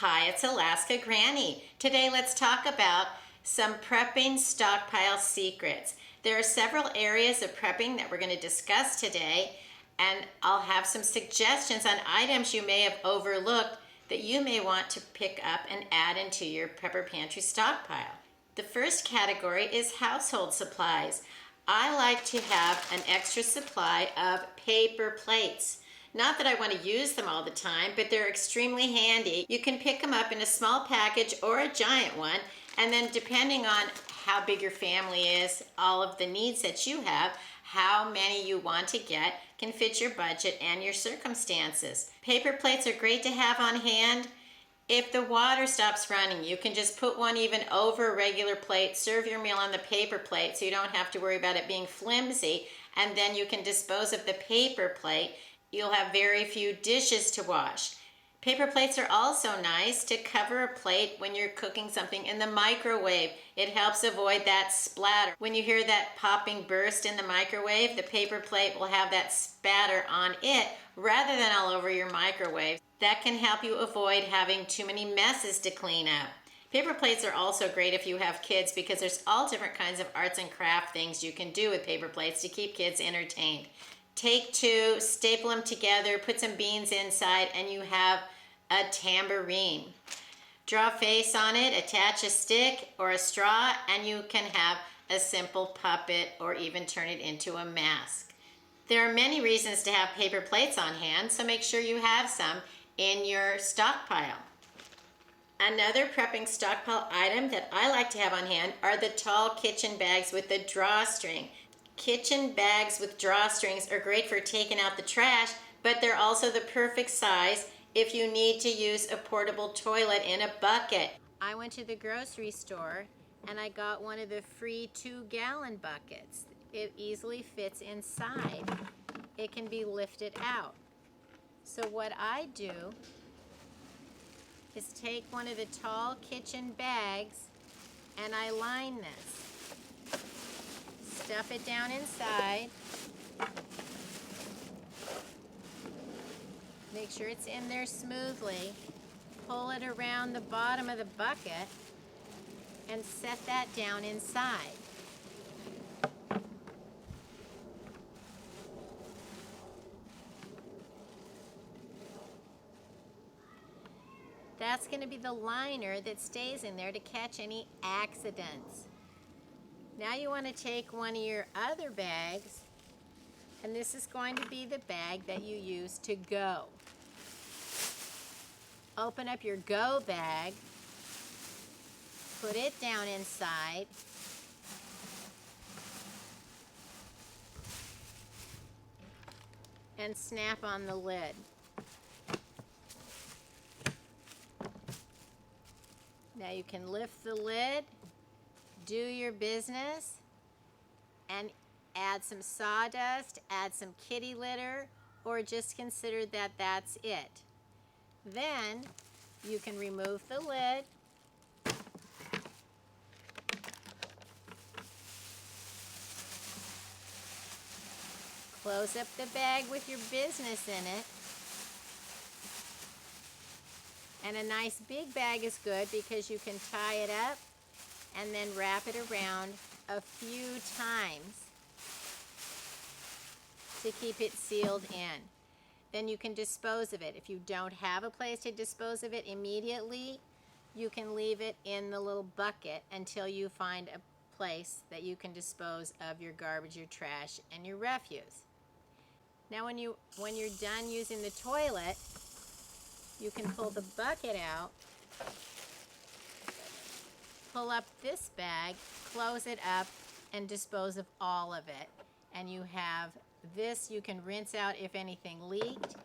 Hi, it's Alaska Granny. Today let's talk about some prepping stockpile secrets. There are several areas of prepping that we're going to discuss today, and I'll have some suggestions on items you may have overlooked that you may want to pick up and add into your prepper pantry stockpile. The first category is household supplies. I like to have an extra supply of paper plates. Not that I want to use them all the time, but they're extremely handy. You can pick them up in a small package or a giant one, and then depending on how big your family is, all of the needs that you have, how many you want to get can fit your budget and your circumstances. Paper plates are great to have on hand. If the water stops running, you can just put one even over a regular plate, serve your meal on the paper plate so you don't have to worry about it being flimsy, and then you can dispose of the paper plate. You'll have very few dishes to wash. Paper plates are also nice to cover a plate when you're cooking something in the microwave. It helps avoid that splatter. When you hear that popping burst in the microwave, the paper plate will have that spatter on it rather than all over your microwave. That can help you avoid having too many messes to clean up. Paper plates are also great if you have kids because there's all different kinds of arts and craft things you can do with paper plates to keep kids entertained. Take two, staple them together, put some beans inside, and you have a tambourine. Draw a face on it, attach a stick or a straw, and you can have a simple puppet or even turn it into a mask. There are many reasons to have paper plates on hand, so make sure you have some in your stockpile. Another prepping stockpile item that I like to have on hand are the tall kitchen bags with the drawstring. Kitchen bags with drawstrings are great for taking out the trash, but they're also the perfect size if you need to use a portable toilet in a bucket. I went to the grocery store and I got one of the free 2-gallon buckets. It easily fits inside. It can be lifted out. So what I do is take one of the tall kitchen bags and I line this. Stuff it down inside. Make sure it's in there smoothly. Pull it around the bottom of the bucket and set that down inside. That's going to be the liner that stays in there to catch any accidents. Now you want to take one of your other bags, and this is going to be the bag that you use to go. Open up your go bag, put it down inside, and snap on the lid. Now you can lift the lid, do your business, and add some sawdust, add some kitty litter, or just consider that that's it. Then you can remove the lid, close up the bag with your business in it, and a nice big bag is good because you can tie it up and then wrap it around a few times to keep it sealed in. Then you can dispose of it. If you don't have a place to dispose of it immediately, you can leave it in the little bucket until you find a place that you can dispose of your garbage, your trash, and your refuse. Now when you're done using the toilet, you can pull the bucket out, pull up this bag, close it up, and dispose of all of it. And you have this you can rinse out if anything leaked,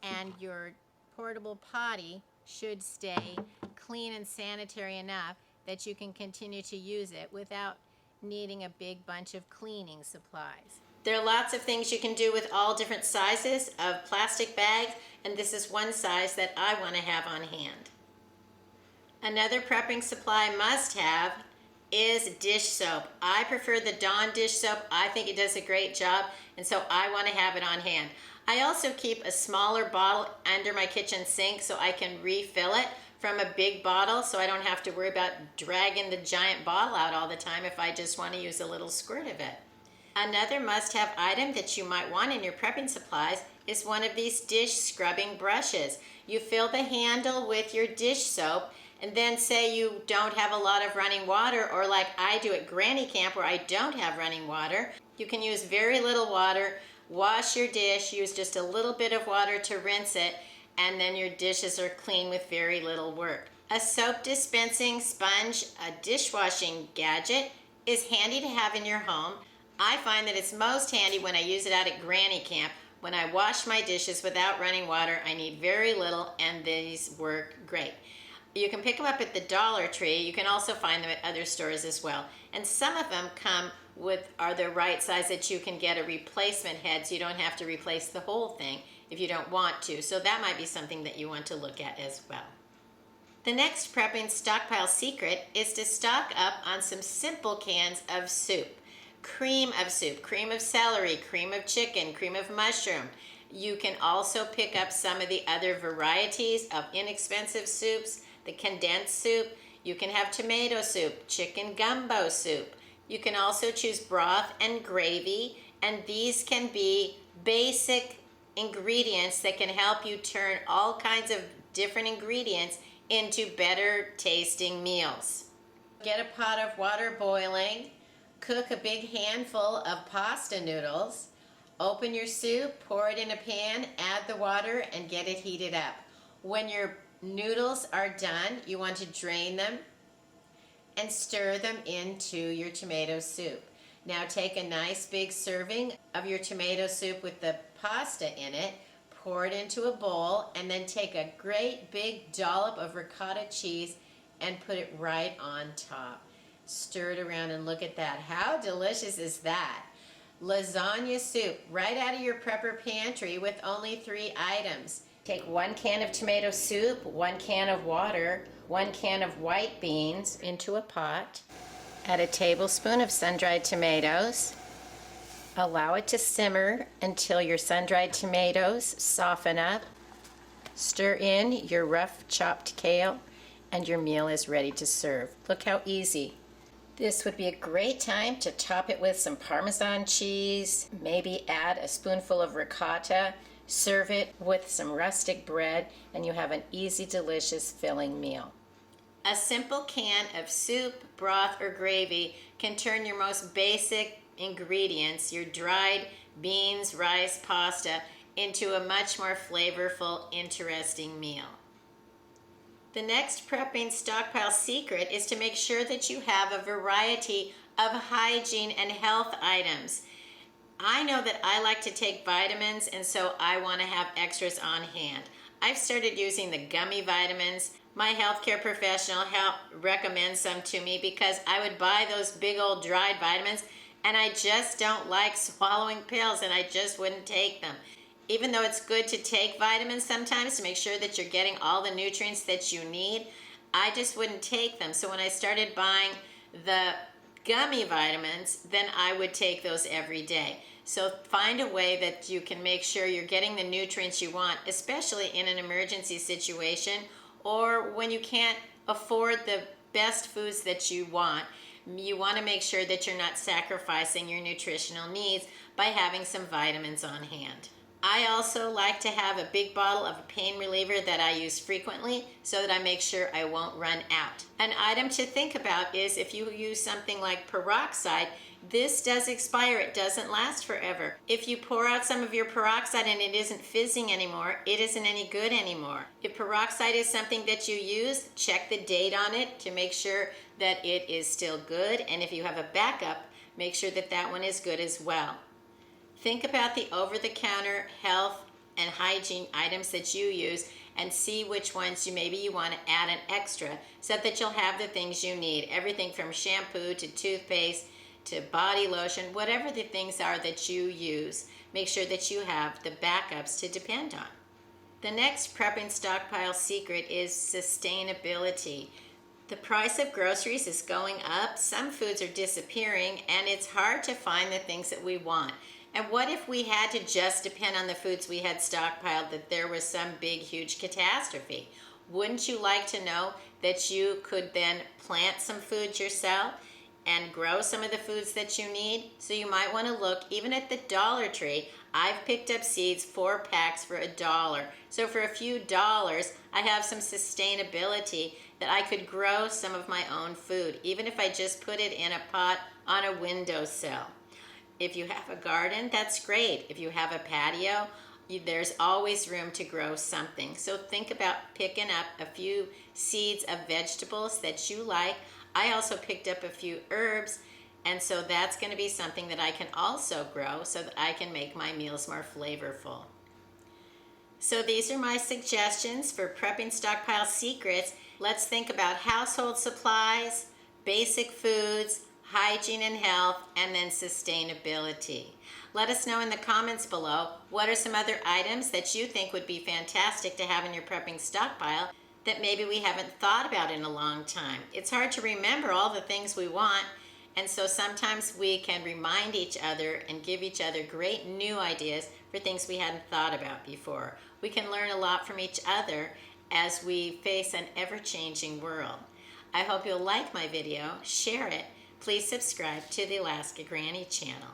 and your portable potty should stay clean and sanitary enough that you can continue to use it without needing a big bunch of cleaning supplies. There are lots of things you can do with all different sizes of plastic bags, and this is one size that I want to have on hand. Another prepping supply must-have is dish soap. I prefer the Dawn dish soap. I think it does a great job, and so I want to have it on hand. I also keep a smaller bottle under my kitchen sink so I can refill it, from a big bottle, so I don't have to worry about dragging the giant bottle out all the time if I just want to use a little squirt of it. Another must-have item that you might want in your prepping supplies is one of these dish scrubbing brushes. You fill the handle with your dish soap, and then say you don't have a lot of running water, or like I do at Granny Camp where I don't have running water, you can use very little water, wash your dish, use just a little bit of water to rinse it, and then your dishes are clean with very little work. A soap dispensing sponge, a dishwashing gadget, is handy to have in your home. I find that it's most handy when I use it out at Granny Camp. When I wash my dishes without running water, I need very little, and these work great. You can pick them up at the Dollar Tree. You can also find them at other stores as well. And some of them are the right size that you can get a replacement head, so you don't have to replace the whole thing if you don't want to. So that might be something that you want to look at as well. The next prepping stockpile secret is to stock up on some simple cans of soup. Cream of soup, cream of celery, cream of chicken, cream of mushroom. You can also pick up some of the other varieties of inexpensive soups, the condensed soup. You can have tomato soup, chicken gumbo soup. You can also choose broth and gravy, and these can be basic ingredients that can help you turn all kinds of different ingredients into better tasting meals. Get a pot of water boiling. Cook a big handful of pasta noodles. Open your soup, pour it in a pan, add the water, and get it heated up. When your noodles are done, you want to drain them and stir them into your tomato soup. Now take a nice big serving of your tomato soup with the pasta in it, pour it into a bowl, and then take a great big dollop of ricotta cheese and put it right on top. Stir it around and look at that. How delicious is that? Lasagna soup right out of your prepper pantry with only 3 items. Take 1 can of tomato soup, 1 can of water, 1 can of white beans into a pot. Add a tablespoon of sun-dried tomatoes. Allow it to simmer until your sun-dried tomatoes soften up. Stir in your rough chopped kale, and your meal is ready to serve. Look how easy. This would be a great time to top it with some Parmesan cheese, maybe add a spoonful of ricotta, serve it with some rustic bread, and you have an easy, delicious, filling meal. A simple can of soup, broth, or gravy can turn your most basic ingredients, your dried beans, rice, pasta, into a much more flavorful, interesting meal. The next prepping stockpile secret is to make sure that you have a variety of hygiene and health items. I know that I like to take vitamins, and so I want to have extras on hand. I've started using the gummy vitamins. My healthcare professional recommends some to me because I would buy those big old dried vitamins, and I just don't like swallowing pills, and I just wouldn't take them. Even though it's good to take vitamins sometimes to make sure that you're getting all the nutrients that you need, I just wouldn't take them. So when I started buying the gummy vitamins, then I would take those every day. So find a way that you can make sure you're getting the nutrients you want, especially in an emergency situation or when you can't afford the best foods that you want. You want to make sure that you're not sacrificing your nutritional needs by having some vitamins on hand. I also like to have a big bottle of a pain reliever that I use frequently so that I make sure I won't run out. An item to think about is if you use something like peroxide, this does expire. It doesn't last forever. If you pour out some of your peroxide and it isn't fizzing anymore, it isn't any good anymore. If peroxide is something that you use, check the date on it to make sure that it is still good. And if you have a backup, make sure that that one is good as well. Think about the over-the-counter health and hygiene items that you use and see which ones maybe you want to add an extra so that you'll have the things you need. Everything from shampoo to toothpaste to body lotion, whatever the things are that you use, make sure that you have the backups to depend on. The next prepping stockpile secret is sustainability. The price of groceries is going up, some foods are disappearing, and it's hard to find the things that we want. And what if we had to just depend on the foods we had stockpiled, that there was some big, huge catastrophe? Wouldn't you like to know that you could then plant some food yourself and grow some of the foods that you need? So you might want to look even at the Dollar Tree. I've picked up seeds, 4 packs for $1. So for a few dollars, I have some sustainability that I could grow some of my own food, even if I just put it in a pot on a windowsill. If you have a garden, that's great. If you have a patio, there's always room to grow something. So think about picking up a few seeds of vegetables that you like. I also picked up a few herbs, and so that's going to be something that I can also grow so that I can make my meals more flavorful. So these are my suggestions for prepping stockpile secrets. Let's think about household supplies, basic foods, hygiene and health, and then sustainability. Let us know in the comments below what are some other items that you think would be fantastic to have in your prepping stockpile that maybe we haven't thought about in a long time. It's hard to remember all the things we want, and so sometimes we can remind each other and give each other great new ideas for things we hadn't thought about before. We can learn a lot from each other as we face an ever-changing world. I hope you'll like my video, share it. Please subscribe to the Alaska Granny channel.